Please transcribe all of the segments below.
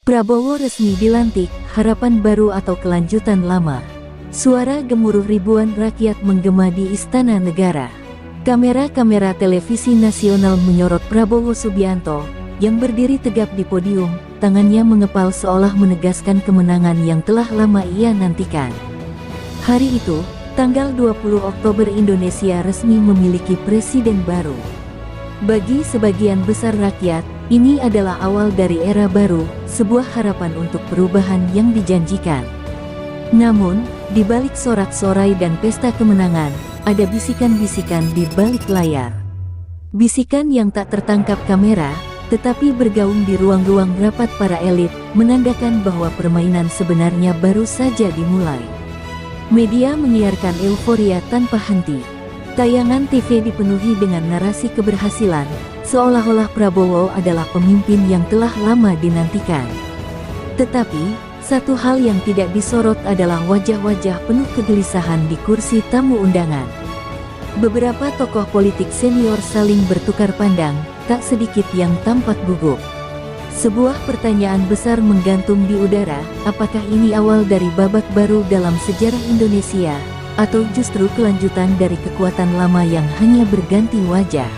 Prabowo resmi dilantik, harapan baru atau kelanjutan lama. Suara gemuruh ribuan rakyat menggema di Istana Negara. Kamera-kamera televisi nasional menyorot Prabowo Subianto, yang berdiri tegap di podium, tangannya mengepal seolah menegaskan kemenangan yang telah lama ia nantikan. Hari itu, tanggal 20 Oktober Indonesia resmi memiliki presiden baru. Bagi sebagian besar rakyat, ini adalah awal dari era baru, sebuah harapan untuk perubahan yang dijanjikan. Namun, di balik sorak-sorai dan pesta kemenangan, ada bisikan-bisikan di balik layar. Bisikan yang tak tertangkap kamera, tetapi bergaung di ruang-ruang rapat para elit, menandakan bahwa permainan sebenarnya baru saja dimulai. Media menyiarkan euforia tanpa henti. Tayangan TV dipenuhi dengan narasi keberhasilan, seolah-olah Prabowo adalah pemimpin yang telah lama dinantikan. Tetapi, satu hal yang tidak disorot adalah wajah-wajah penuh kegelisahan di kursi tamu undangan. Beberapa tokoh politik senior saling bertukar pandang, tak sedikit yang tampak gugup. Sebuah pertanyaan besar menggantung di udara, apakah ini awal dari babak baru dalam sejarah Indonesia, atau justru kelanjutan dari kekuatan lama yang hanya berganti wajah?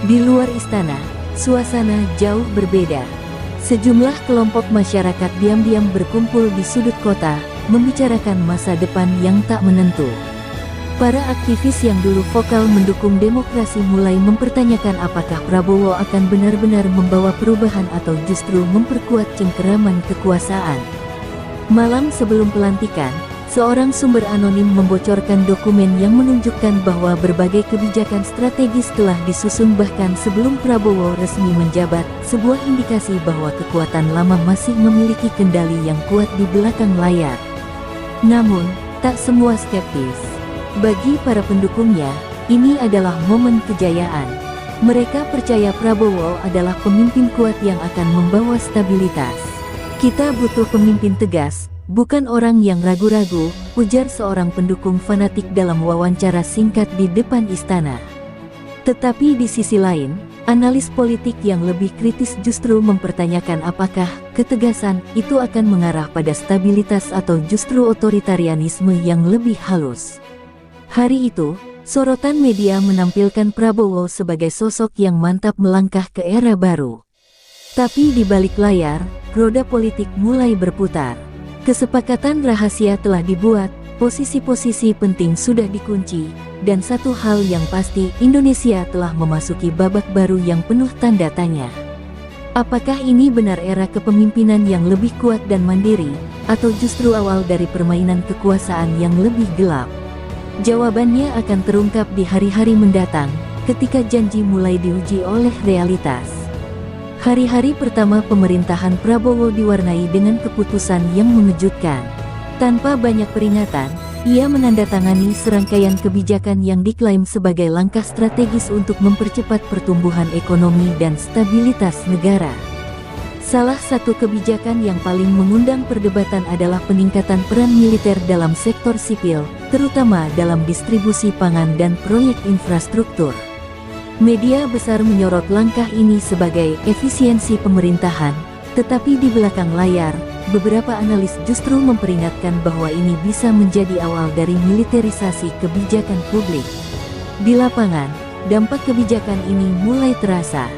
Di luar istana, suasana jauh berbeda. Sejumlah kelompok masyarakat diam-diam berkumpul di sudut kota, membicarakan masa depan yang tak menentu. Para aktivis yang dulu vokal mendukung demokrasi mulai mempertanyakan apakah Prabowo akan benar-benar membawa perubahan atau justru memperkuat cengkeraman kekuasaan. Malam sebelum pelantikan, seorang sumber anonim membocorkan dokumen yang menunjukkan bahwa berbagai kebijakan strategis telah disusun bahkan sebelum Prabowo resmi menjabat, sebuah indikasi bahwa kekuatan lama masih memiliki kendali yang kuat di belakang layar. Namun, tak semua skeptis. Bagi para pendukungnya, ini adalah momen kejayaan. Mereka percaya Prabowo adalah pemimpin kuat yang akan membawa stabilitas. Kita butuh pemimpin tegas, bukan orang yang ragu-ragu, ujar seorang pendukung fanatik dalam wawancara singkat di depan istana. Tetapi di sisi lain, analis politik yang lebih kritis justru mempertanyakan apakah ketegasan itu akan mengarah pada stabilitas atau justru otoritarianisme yang lebih halus. Hari itu, sorotan media menampilkan Prabowo sebagai sosok yang mantap melangkah ke era baru. Tapi di balik layar, roda politik mulai berputar. Kesepakatan rahasia telah dibuat, posisi-posisi penting sudah dikunci, dan satu hal yang pasti, Indonesia telah memasuki babak baru yang penuh tanda tanya. Apakah ini benar era kepemimpinan yang lebih kuat dan mandiri, atau justru awal dari permainan kekuasaan yang lebih gelap? Jawabannya akan terungkap di hari-hari mendatang, ketika janji mulai diuji oleh realitas. Hari-hari pertama pemerintahan Prabowo diwarnai dengan keputusan yang mengejutkan. Tanpa banyak peringatan, ia menandatangani serangkaian kebijakan yang diklaim sebagai langkah strategis untuk mempercepat pertumbuhan ekonomi dan stabilitas negara. Salah satu kebijakan yang paling mengundang perdebatan adalah peningkatan peran militer dalam sektor sipil, terutama dalam distribusi pangan dan proyek infrastruktur. Media besar menyorot langkah ini sebagai efisiensi pemerintahan, tetapi di belakang layar, beberapa analis justru memperingatkan bahwa ini bisa menjadi awal dari militerisasi kebijakan publik. Di lapangan, dampak kebijakan ini mulai terasa.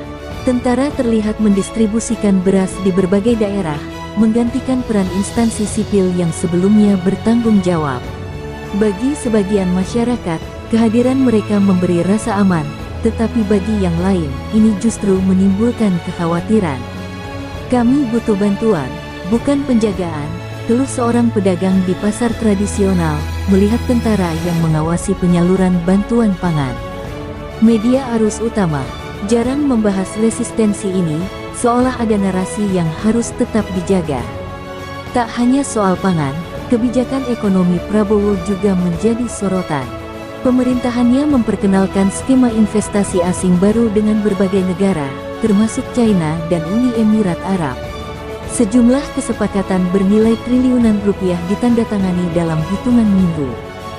Tentara terlihat mendistribusikan beras di berbagai daerah, menggantikan peran instansi sipil yang sebelumnya bertanggung jawab. Bagi sebagian masyarakat, kehadiran mereka memberi rasa aman, tetapi bagi yang lain, ini justru menimbulkan kekhawatiran. Kami butuh bantuan, bukan penjagaan, keluh seorang pedagang di pasar tradisional, melihat tentara yang mengawasi penyaluran bantuan pangan. Media arus utama jarang membahas resistensi ini, seolah ada narasi yang harus tetap dijaga. Tak hanya soal pangan, kebijakan ekonomi Prabowo juga menjadi sorotan. Pemerintahannya memperkenalkan skema investasi asing baru dengan berbagai negara, termasuk China dan Uni Emirat Arab. Sejumlah kesepakatan bernilai triliunan rupiah ditandatangani dalam hitungan minggu.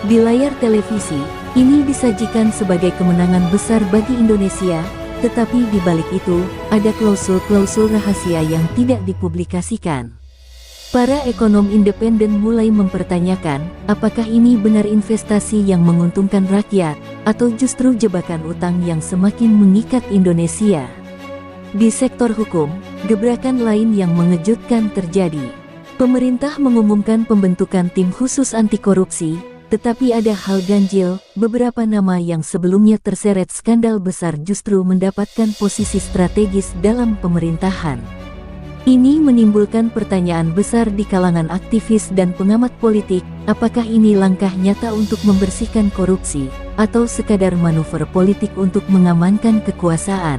Di layar televisi, ini disajikan sebagai kemenangan besar bagi Indonesia, Tetapi di balik itu, ada klausul-klausul rahasia yang tidak dipublikasikan. Para ekonom independen mulai mempertanyakan, apakah ini benar investasi yang menguntungkan rakyat, atau justru jebakan utang yang semakin mengikat Indonesia. Di sektor hukum, gebrakan lain yang mengejutkan terjadi. Pemerintah mengumumkan pembentukan tim khusus anti korupsi, tetapi ada hal ganjil, beberapa nama yang sebelumnya terseret skandal besar justru mendapatkan posisi strategis dalam pemerintahan. Ini menimbulkan pertanyaan besar di kalangan aktivis dan pengamat politik, apakah ini langkah nyata untuk membersihkan korupsi, atau sekadar manuver politik untuk mengamankan kekuasaan.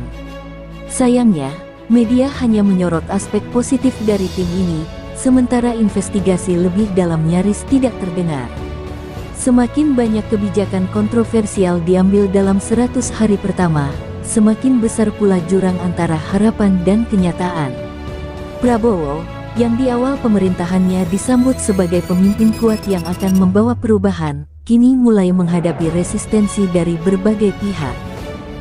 Sayangnya, media hanya menyorot aspek positif dari tim ini, sementara investigasi lebih dalam nyaris tidak terdengar. Semakin banyak kebijakan kontroversial diambil dalam 100 hari pertama, semakin besar pula jurang antara harapan dan kenyataan. Prabowo, yang di awal pemerintahannya disambut sebagai pemimpin kuat yang akan membawa perubahan, kini mulai menghadapi resistensi dari berbagai pihak.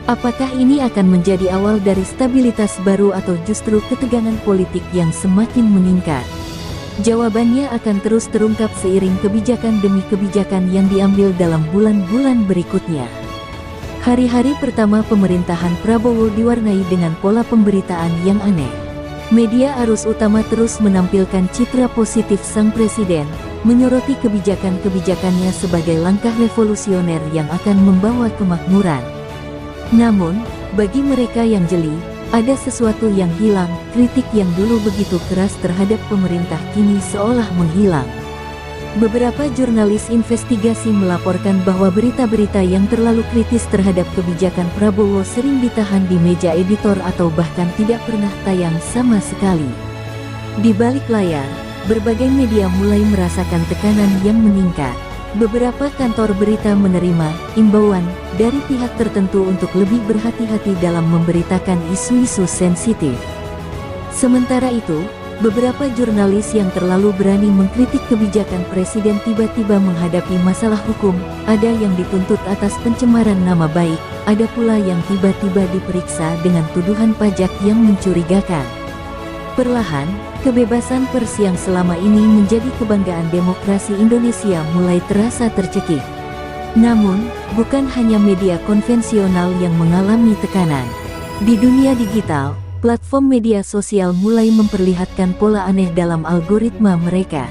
Apakah ini akan menjadi awal dari stabilitas baru atau justru ketegangan politik yang semakin meningkat? Jawabannya akan terus terungkap seiring kebijakan demi kebijakan yang diambil dalam bulan-bulan berikutnya. Hari-hari pertama pemerintahan Prabowo diwarnai dengan pola pemberitaan yang aneh. Media arus utama terus menampilkan citra positif sang presiden, menyoroti kebijakan-kebijakannya sebagai langkah revolusioner yang akan membawa kemakmuran. Namun, bagi mereka yang jeli, ada sesuatu yang hilang. Kritik yang dulu begitu keras terhadap pemerintah kini seolah menghilang. Beberapa jurnalis investigasi melaporkan bahwa berita-berita yang terlalu kritis terhadap kebijakan Prabowo sering ditahan di meja editor atau bahkan tidak pernah tayang sama sekali. Di balik layar, berbagai media mulai merasakan tekanan yang meningkat. Beberapa kantor berita menerima imbauan dari pihak tertentu untuk lebih berhati-hati dalam memberitakan isu-isu sensitif. Sementara itu, beberapa jurnalis yang terlalu berani mengkritik kebijakan presiden tiba-tiba menghadapi masalah hukum, ada yang dituntut atas pencemaran nama baik, ada pula yang tiba-tiba diperiksa dengan tuduhan pajak yang mencurigakan. Perlahan, kebebasan pers yang selama ini menjadi kebanggaan demokrasi Indonesia mulai terasa tercekik. Namun, bukan hanya media konvensional yang mengalami tekanan. Di dunia digital, platform media sosial mulai memperlihatkan pola aneh dalam algoritma mereka.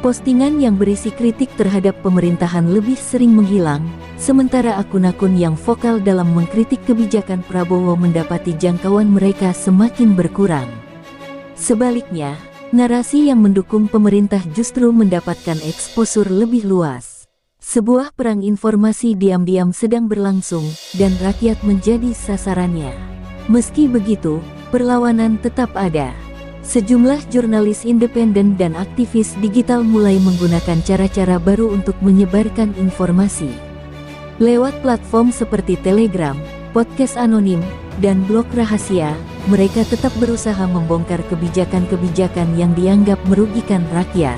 Postingan yang berisi kritik terhadap pemerintahan lebih sering menghilang, sementara akun-akun yang vokal dalam mengkritik kebijakan Prabowo mendapati jangkauan mereka semakin berkurang. Sebaliknya, narasi yang mendukung pemerintah justru mendapatkan eksposur lebih luas. Sebuah perang informasi diam-diam sedang berlangsung, dan rakyat menjadi sasarannya. Meski begitu, perlawanan tetap ada. Sejumlah jurnalis independen dan aktivis digital mulai menggunakan cara-cara baru untuk menyebarkan informasi. Lewat platform seperti Telegram, podcast anonim, dan blog rahasia, mereka tetap berusaha membongkar kebijakan-kebijakan yang dianggap merugikan rakyat.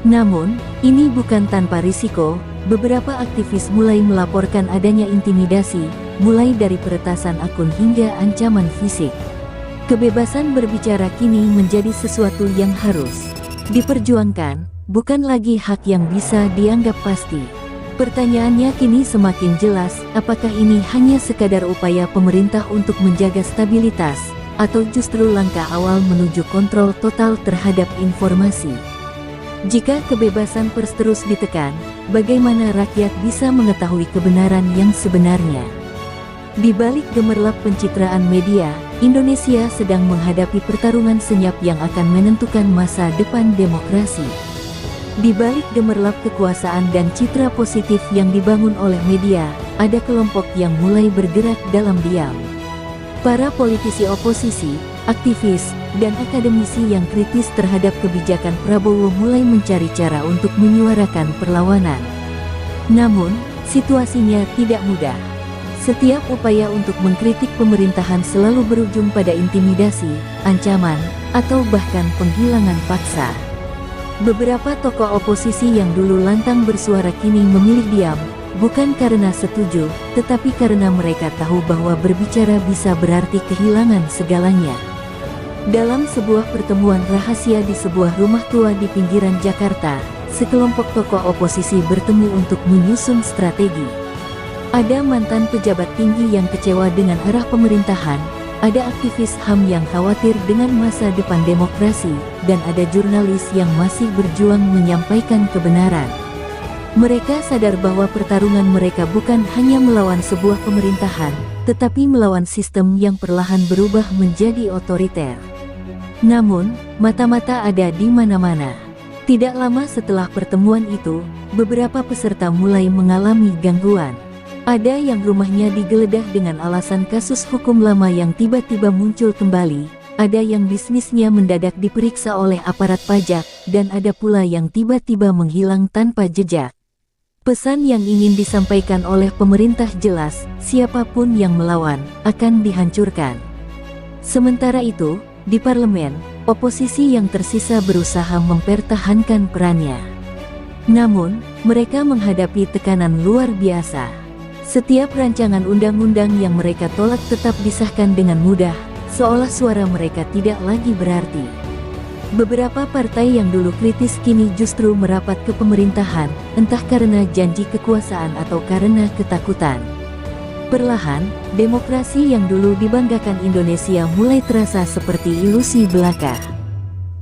Namun, ini bukan tanpa risiko. Beberapa aktivis mulai melaporkan adanya intimidasi, mulai dari peretasan akun hingga ancaman fisik. Kebebasan berbicara kini menjadi sesuatu yang harus diperjuangkan, bukan lagi hak yang bisa dianggap pasti. Pertanyaannya kini semakin jelas, apakah ini hanya sekadar upaya pemerintah untuk menjaga stabilitas, atau justru langkah awal menuju kontrol total terhadap informasi. Jika kebebasan pers terus ditekan, bagaimana rakyat bisa mengetahui kebenaran yang sebenarnya? Di balik gemerlap pencitraan media, Indonesia sedang menghadapi pertarungan senyap yang akan menentukan masa depan demokrasi. Di balik gemerlap kekuasaan dan citra positif yang dibangun oleh media, ada kelompok yang mulai bergerak dalam diam. Para politisi oposisi, aktivis, dan akademisi yang kritis terhadap kebijakan Prabowo mulai mencari cara untuk menyuarakan perlawanan. Namun, situasinya tidak mudah. Setiap upaya untuk mengkritik pemerintahan selalu berujung pada intimidasi, ancaman, atau bahkan penghilangan paksa. Beberapa tokoh oposisi yang dulu lantang bersuara kini memilih diam, bukan karena setuju, tetapi karena mereka tahu bahwa berbicara bisa berarti kehilangan segalanya. Dalam sebuah pertemuan rahasia di sebuah rumah tua di pinggiran Jakarta, sekelompok tokoh oposisi bertemu untuk menyusun strategi. Ada mantan pejabat tinggi yang kecewa dengan arah pemerintahan, ada aktivis HAM yang khawatir dengan masa depan demokrasi, dan ada jurnalis yang masih berjuang menyampaikan kebenaran. Mereka sadar bahwa pertarungan mereka bukan hanya melawan sebuah pemerintahan, tetapi melawan sistem yang perlahan berubah menjadi otoriter. Namun, mata-mata ada di mana-mana. Tidak lama setelah pertemuan itu, beberapa peserta mulai mengalami gangguan. Ada yang rumahnya digeledah dengan alasan kasus hukum lama yang tiba-tiba muncul kembali, ada yang bisnisnya mendadak diperiksa oleh aparat pajak, dan ada pula yang tiba-tiba menghilang tanpa jejak. Pesan yang ingin disampaikan oleh pemerintah jelas, siapapun yang melawan, akan dihancurkan. Sementara itu, di parlemen, oposisi yang tersisa berusaha mempertahankan perannya. Namun, mereka menghadapi tekanan luar biasa. Setiap rancangan undang-undang yang mereka tolak tetap disahkan dengan mudah, seolah suara mereka tidak lagi berarti. Beberapa partai yang dulu kritis kini justru merapat ke pemerintahan, entah karena janji kekuasaan atau karena ketakutan. Perlahan, demokrasi yang dulu dibanggakan Indonesia mulai terasa seperti ilusi belaka.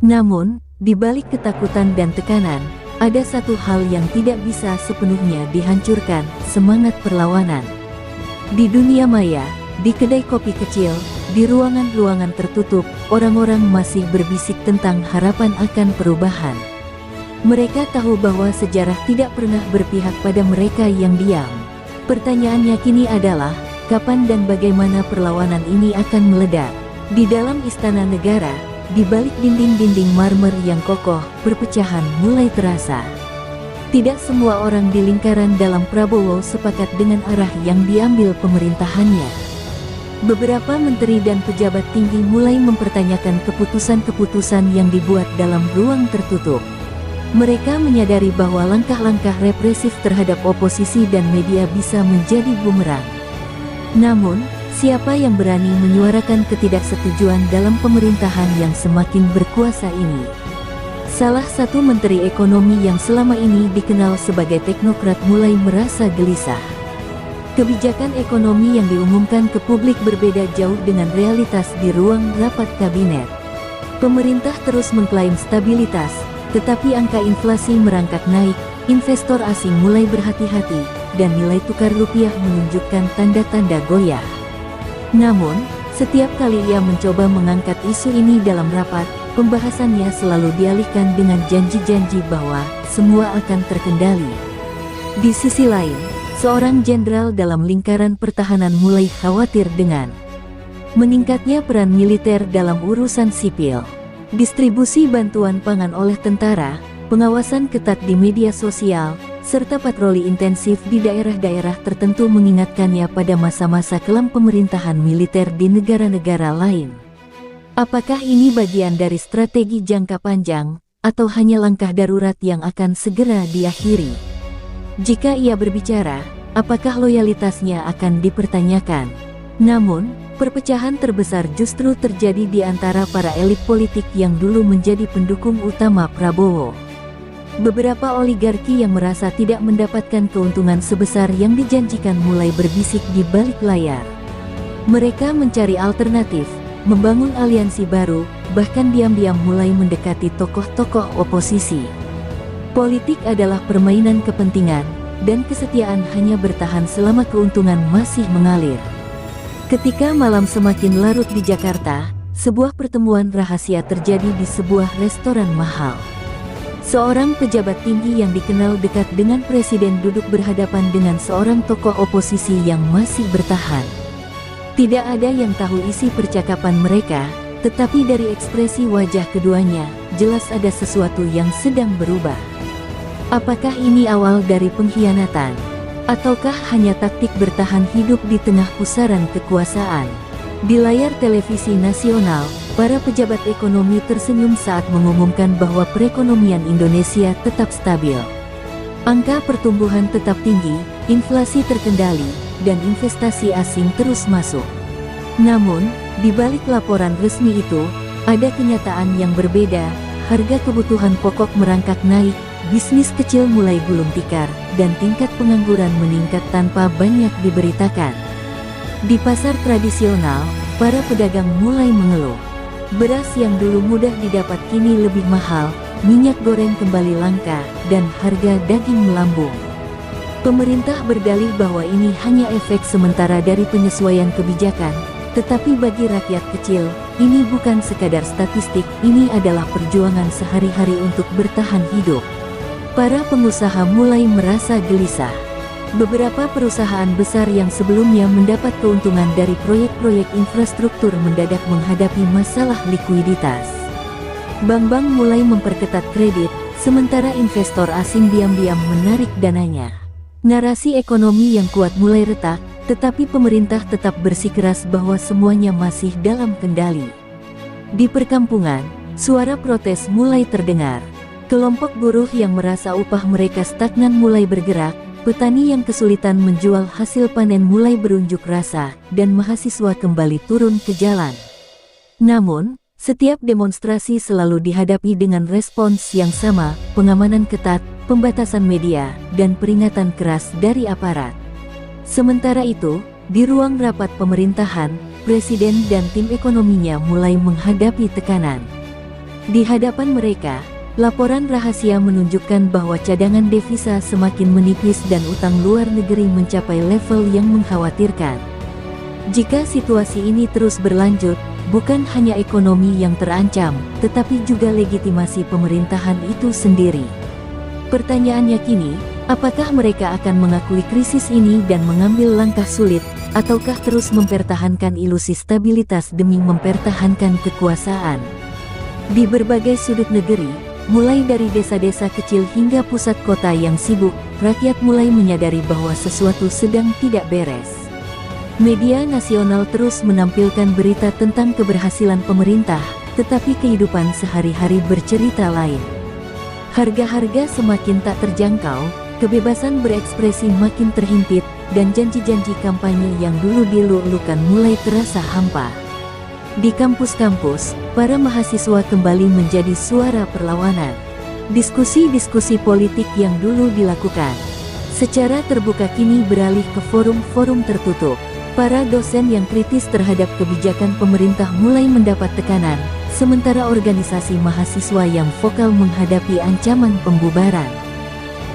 Namun, di balik ketakutan dan tekanan, ada satu hal yang tidak bisa sepenuhnya dihancurkan, semangat perlawanan. Di dunia maya, di kedai kopi kecil, di ruangan-ruangan tertutup, orang-orang masih berbisik tentang harapan akan perubahan. Mereka tahu bahwa sejarah tidak pernah berpihak pada mereka yang diam. Pertanyaannya kini adalah, kapan dan bagaimana perlawanan ini akan meledak? Di dalam istana negara, di balik dinding-dinding marmer yang kokoh, perpecahan mulai terasa. Tidak semua orang di lingkaran dalam Prabowo sepakat dengan arah yang diambil pemerintahannya. Beberapa menteri dan pejabat tinggi mulai mempertanyakan keputusan-keputusan yang dibuat dalam ruang tertutup. Mereka menyadari bahwa langkah-langkah represif terhadap oposisi dan media bisa menjadi bumerang. Namun, siapa yang berani menyuarakan ketidaksetujuan dalam pemerintahan yang semakin berkuasa ini? Salah satu menteri ekonomi yang selama ini dikenal sebagai teknokrat mulai merasa gelisah. Kebijakan ekonomi yang diumumkan ke publik berbeda jauh dengan realitas di ruang rapat kabinet. Pemerintah terus mengklaim stabilitas, tetapi angka inflasi merangkak naik, investor asing mulai berhati-hati, dan nilai tukar rupiah menunjukkan tanda-tanda goyah. Namun, setiap kali ia mencoba mengangkat isu ini dalam rapat, pembahasannya selalu dialihkan dengan janji-janji bahwa semua akan terkendali. Di sisi lain, seorang jenderal dalam lingkaran pertahanan mulai khawatir dengan meningkatnya peran militer dalam urusan sipil. Distribusi bantuan pangan oleh tentara, pengawasan ketat di media sosial, serta patroli intensif di daerah-daerah tertentu mengingatkannya pada masa-masa kelam pemerintahan militer di negara-negara lain. Apakah ini bagian dari strategi jangka panjang, atau hanya langkah darurat yang akan segera diakhiri? Jika ia berbicara, apakah loyalitasnya akan dipertanyakan? Namun, perpecahan terbesar justru terjadi di antara para elit politik yang dulu menjadi pendukung utama Prabowo. Beberapa oligarki yang merasa tidak mendapatkan keuntungan sebesar yang dijanjikan mulai berbisik di balik layar. Mereka mencari alternatif, membangun aliansi baru, bahkan diam-diam mulai mendekati tokoh-tokoh oposisi. Politik adalah permainan kepentingan, dan kesetiaan hanya bertahan selama keuntungan masih mengalir. Ketika malam semakin larut di Jakarta, sebuah pertemuan rahasia terjadi di sebuah restoran mahal. Seorang pejabat tinggi yang dikenal dekat dengan presiden duduk berhadapan dengan seorang tokoh oposisi yang masih bertahan. Tidak ada yang tahu isi percakapan mereka, tetapi dari ekspresi wajah keduanya, jelas ada sesuatu yang sedang berubah. Apakah ini awal dari pengkhianatan? Ataukah hanya taktik bertahan hidup di tengah pusaran kekuasaan? Di layar televisi nasional, para pejabat ekonomi tersenyum saat mengumumkan bahwa perekonomian Indonesia tetap stabil. Angka pertumbuhan tetap tinggi, inflasi terkendali, dan investasi asing terus masuk. Namun, di balik laporan resmi itu, ada kenyataan yang berbeda. Harga kebutuhan pokok merangkak naik, bisnis kecil mulai gulung tikar, dan tingkat pengangguran meningkat tanpa banyak diberitakan. Di pasar tradisional, para pedagang mulai mengeluh. Beras yang dulu mudah didapat kini lebih mahal, minyak goreng kembali langka, dan harga daging melambung. Pemerintah berdalih bahwa ini hanya efek sementara dari penyesuaian kebijakan, tetapi bagi rakyat kecil, ini bukan sekadar statistik, ini adalah perjuangan sehari-hari untuk bertahan hidup. Para pengusaha mulai merasa gelisah. Beberapa perusahaan besar yang sebelumnya mendapat keuntungan dari proyek-proyek infrastruktur mendadak menghadapi masalah likuiditas. Bank-bank mulai memperketat kredit, sementara investor asing diam-diam menarik dananya. Narasi ekonomi yang kuat mulai retak, tetapi pemerintah tetap bersikeras bahwa semuanya masih dalam kendali. Di perkampungan, suara protes mulai terdengar. Kelompok buruh yang merasa upah mereka stagnan mulai bergerak, petani yang kesulitan menjual hasil panen mulai berunjuk rasa, dan mahasiswa kembali turun ke jalan. Namun, setiap demonstrasi selalu dihadapi dengan respons yang sama, pengamanan ketat, pembatasan media, dan peringatan keras dari aparat. Sementara itu, di ruang rapat pemerintahan, Presiden dan tim ekonominya mulai menghadapi tekanan. Di hadapan mereka, laporan rahasia menunjukkan bahwa cadangan devisa semakin menipis dan utang luar negeri mencapai level yang mengkhawatirkan. Jika situasi ini terus berlanjut, bukan hanya ekonomi yang terancam, tetapi juga legitimasi pemerintahan itu sendiri. Pertanyaannya kini, apakah mereka akan mengakui krisis ini dan mengambil langkah sulit, ataukah terus mempertahankan ilusi stabilitas demi mempertahankan kekuasaan? Di berbagai sudut negeri, mulai dari desa-desa kecil hingga pusat kota yang sibuk, rakyat mulai menyadari bahwa sesuatu sedang tidak beres. Media nasional terus menampilkan berita tentang keberhasilan pemerintah, tetapi kehidupan sehari-hari bercerita lain. Harga-harga semakin tak terjangkau, kebebasan berekspresi makin terhimpit, dan janji-janji kampanye yang dulu dilu-lukan mulai terasa hampa. Di kampus-kampus, para mahasiswa kembali menjadi suara perlawanan. Diskusi-diskusi politik yang dulu dilakukan secara terbuka kini beralih ke forum-forum tertutup. Para dosen yang kritis terhadap kebijakan pemerintah mulai mendapat tekanan, sementara organisasi mahasiswa yang vokal menghadapi ancaman pembubaran.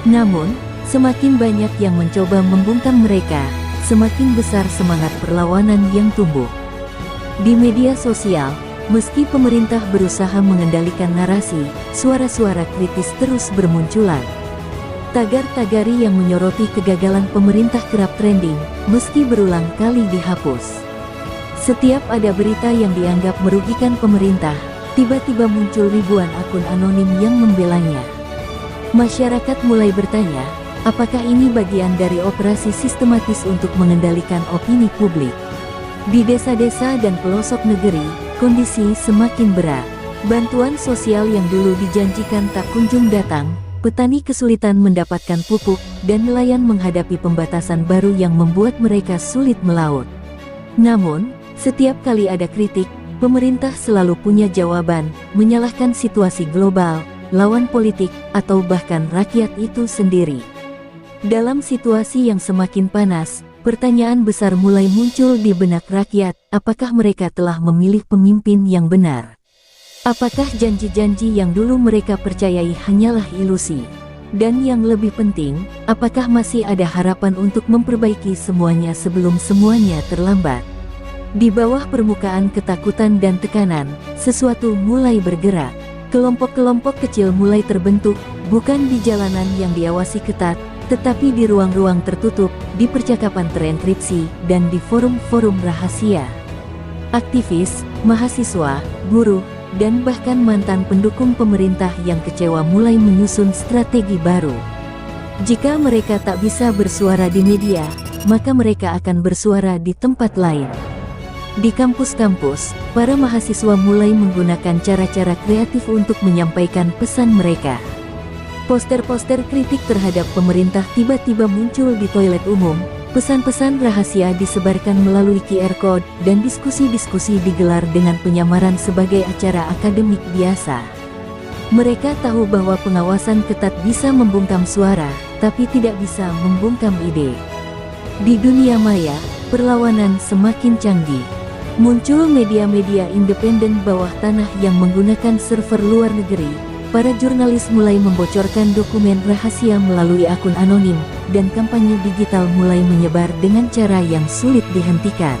Namun, semakin banyak yang mencoba membungkam mereka, semakin besar semangat perlawanan yang tumbuh. Di media sosial, meski pemerintah berusaha mengendalikan narasi, suara-suara kritis terus bermunculan. Tagar-tagari yang menyoroti kegagalan pemerintah kerap trending, meski berulang kali dihapus. Setiap ada berita yang dianggap merugikan pemerintah, tiba-tiba muncul ribuan akun anonim yang membelanya. Masyarakat mulai bertanya, apakah ini bagian dari operasi sistematis untuk mengendalikan opini publik? Di desa-desa dan pelosok negeri, kondisi semakin berat. Bantuan sosial yang dulu dijanjikan tak kunjung datang, petani kesulitan mendapatkan pupuk, dan nelayan menghadapi pembatasan baru yang membuat mereka sulit melaut. Namun, setiap kali ada kritik, pemerintah selalu punya jawaban, menyalahkan situasi global, lawan politik, atau bahkan rakyat itu sendiri. Dalam situasi yang semakin panas, pertanyaan besar mulai muncul di benak rakyat, apakah mereka telah memilih pemimpin yang benar? Apakah janji-janji yang dulu mereka percayai hanyalah ilusi? Dan yang lebih penting, apakah masih ada harapan untuk memperbaiki semuanya sebelum semuanya terlambat? Di bawah permukaan ketakutan dan tekanan, sesuatu mulai bergerak. Kelompok-kelompok kecil mulai terbentuk, bukan di jalanan yang diawasi ketat, tetapi di ruang-ruang tertutup, di percakapan terenkripsi, dan di forum-forum rahasia. Aktivis, mahasiswa, buruh, dan bahkan mantan pendukung pemerintah yang kecewa mulai menyusun strategi baru. Jika mereka tak bisa bersuara di media, maka mereka akan bersuara di tempat lain. Di kampus-kampus, para mahasiswa mulai menggunakan cara-cara kreatif untuk menyampaikan pesan mereka. Poster-poster kritik terhadap pemerintah tiba-tiba muncul di toilet umum, pesan-pesan rahasia disebarkan melalui QR Code, dan diskusi-diskusi digelar dengan penyamaran sebagai acara akademik biasa. Mereka tahu bahwa pengawasan ketat bisa membungkam suara, tapi tidak bisa membungkam ide. Di dunia maya, perlawanan semakin canggih. Muncul media-media independen bawah tanah yang menggunakan server luar negeri. Para jurnalis mulai membocorkan dokumen rahasia melalui akun anonim, dan kampanye digital mulai menyebar dengan cara yang sulit dihentikan.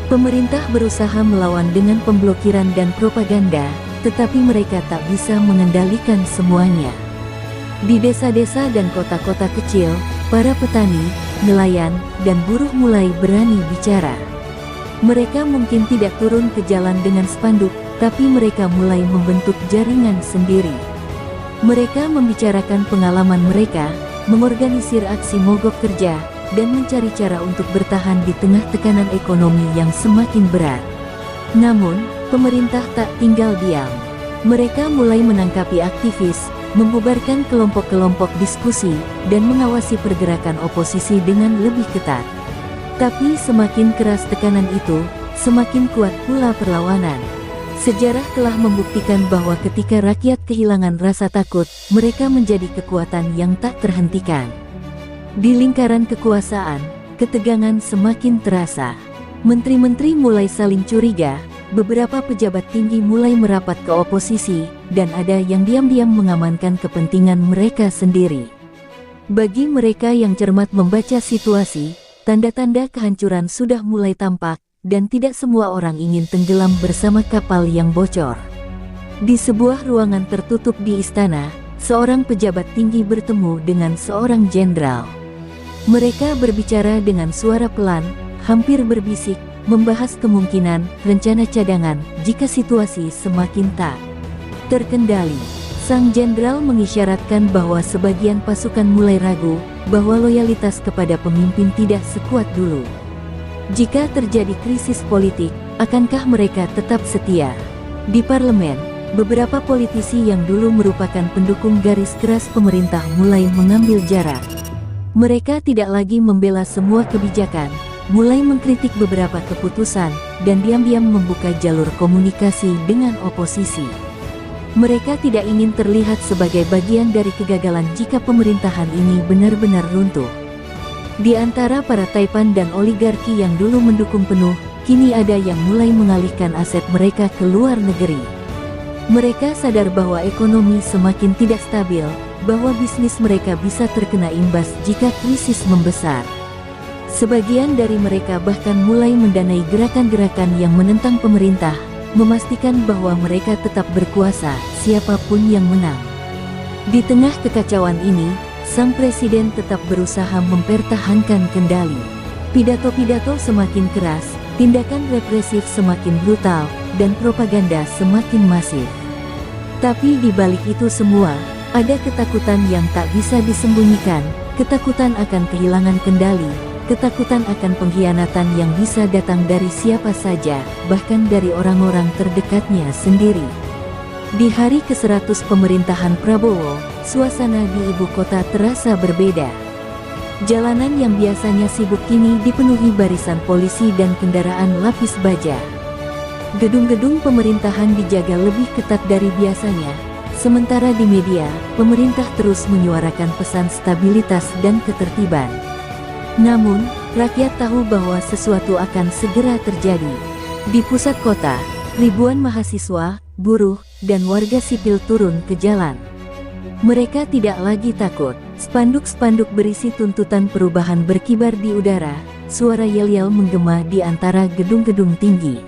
Pemerintah berusaha melawan dengan pemblokiran dan propaganda, tetapi mereka tak bisa mengendalikan semuanya. Di desa-desa dan kota-kota kecil, para petani, nelayan, dan buruh mulai berani bicara. Mereka mungkin tidak turun ke jalan dengan spanduk, tapi mereka mulai membentuk jaringan sendiri. Mereka membicarakan pengalaman mereka, mengorganisir aksi mogok kerja, dan mencari cara untuk bertahan di tengah tekanan ekonomi yang semakin berat. Namun, pemerintah tak tinggal diam. Mereka mulai menangkapi aktivis, membubarkan kelompok-kelompok diskusi, dan mengawasi pergerakan oposisi dengan lebih ketat. Tapi semakin keras tekanan itu, semakin kuat pula perlawanan. Sejarah telah membuktikan bahwa ketika rakyat kehilangan rasa takut, mereka menjadi kekuatan yang tak terhentikan. Di lingkaran kekuasaan, ketegangan semakin terasa. Menteri-menteri mulai saling curiga, beberapa pejabat tinggi mulai merapat ke oposisi, dan ada yang diam-diam mengamankan kepentingan mereka sendiri. Bagi mereka yang cermat membaca situasi, tanda-tanda kehancuran sudah mulai tampak, dan tidak semua orang ingin tenggelam bersama kapal yang bocor. Di sebuah ruangan tertutup di istana, seorang pejabat tinggi bertemu dengan seorang jenderal. Mereka berbicara dengan suara pelan, hampir berbisik, membahas kemungkinan rencana cadangan jika situasi semakin tak terkendali. Sang jenderal mengisyaratkan bahwa sebagian pasukan mulai ragu, bahwa loyalitas kepada pemimpin tidak sekuat dulu. Jika terjadi krisis politik, akankah mereka tetap setia? Di parlemen, beberapa politisi yang dulu merupakan pendukung garis keras pemerintah mulai mengambil jarak. Mereka tidak lagi membela semua kebijakan, mulai mengkritik beberapa keputusan, dan diam-diam membuka jalur komunikasi dengan oposisi. Mereka tidak ingin terlihat sebagai bagian dari kegagalan jika pemerintahan ini benar-benar runtuh. Di antara para taipan dan oligarki yang dulu mendukung penuh, kini ada yang mulai mengalihkan aset mereka ke luar negeri. Mereka sadar bahwa ekonomi semakin tidak stabil, bahwa bisnis mereka bisa terkena imbas jika krisis membesar. Sebagian dari mereka bahkan mulai mendanai gerakan-gerakan yang menentang pemerintah, memastikan bahwa mereka tetap berkuasa, siapapun yang menang. Di tengah kekacauan ini, sang presiden tetap berusaha mempertahankan kendali. Pidato-pidato semakin keras, tindakan represif semakin brutal, dan propaganda semakin masif. Tapi di balik itu semua, ada ketakutan yang tak bisa disembunyikan, ketakutan akan kehilangan kendali, ketakutan akan pengkhianatan yang bisa datang dari siapa saja, bahkan dari orang-orang terdekatnya sendiri. Di hari ke-100 pemerintahan Prabowo, suasana di ibu kota terasa berbeda. Jalanan yang biasanya sibuk kini dipenuhi barisan polisi dan kendaraan lapis baja. Gedung-gedung pemerintahan dijaga lebih ketat dari biasanya, sementara di media, pemerintah terus menyuarakan pesan stabilitas dan ketertiban. Namun, rakyat tahu bahwa sesuatu akan segera terjadi. Di pusat kota, ribuan mahasiswa, buruh, dan warga sipil turun ke jalan. Mereka tidak lagi takut. Spanduk-spanduk berisi tuntutan perubahan berkibar di udara, suara yel-yel menggema di antara gedung-gedung tinggi.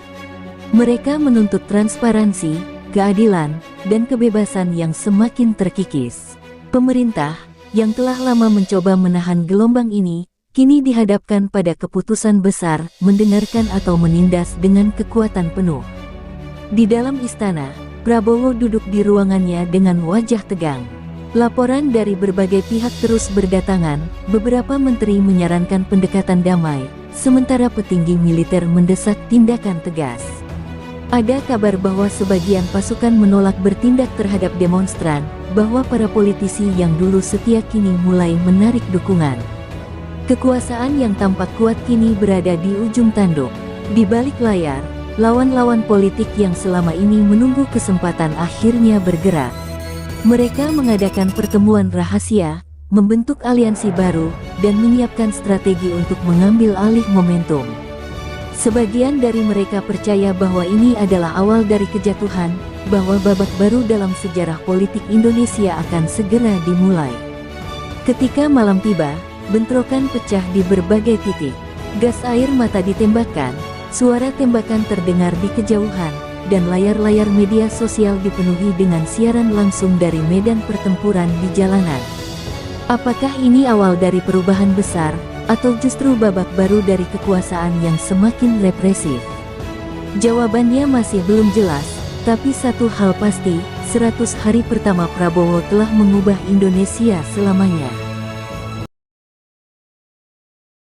Mereka menuntut transparansi, keadilan, dan kebebasan yang semakin terkikis. Pemerintah, yang telah lama mencoba menahan gelombang ini, kini dihadapkan pada keputusan besar, mendengarkan atau menindas dengan kekuatan penuh. Di dalam istana, Prabowo duduk di ruangannya dengan wajah tegang. Laporan dari berbagai pihak terus berdatangan, beberapa menteri menyarankan pendekatan damai, sementara petinggi militer mendesak tindakan tegas. Ada kabar bahwa sebagian pasukan menolak bertindak terhadap demonstran, bahwa para politisi yang dulu setia kini mulai menarik dukungan. Kekuasaan yang tampak kuat kini berada di ujung tanduk. Di balik layar, lawan-lawan politik yang selama ini menunggu kesempatan akhirnya bergerak. Mereka mengadakan pertemuan rahasia, membentuk aliansi baru, dan menyiapkan strategi untuk mengambil alih momentum. Sebagian dari mereka percaya bahwa ini adalah awal dari kejatuhan, bahwa babak baru dalam sejarah politik Indonesia akan segera dimulai. Ketika malam tiba, bentrokan pecah di berbagai titik. Gas air mata ditembakkan, suara tembakan terdengar di kejauhan, dan layar-layar media sosial dipenuhi dengan siaran langsung dari medan pertempuran di jalanan. Apakah ini awal dari perubahan besar, atau justru babak baru dari kekuasaan yang semakin represif? Jawabannya masih belum jelas, tapi satu hal pasti, 100 hari pertama Prabowo telah mengubah Indonesia selamanya.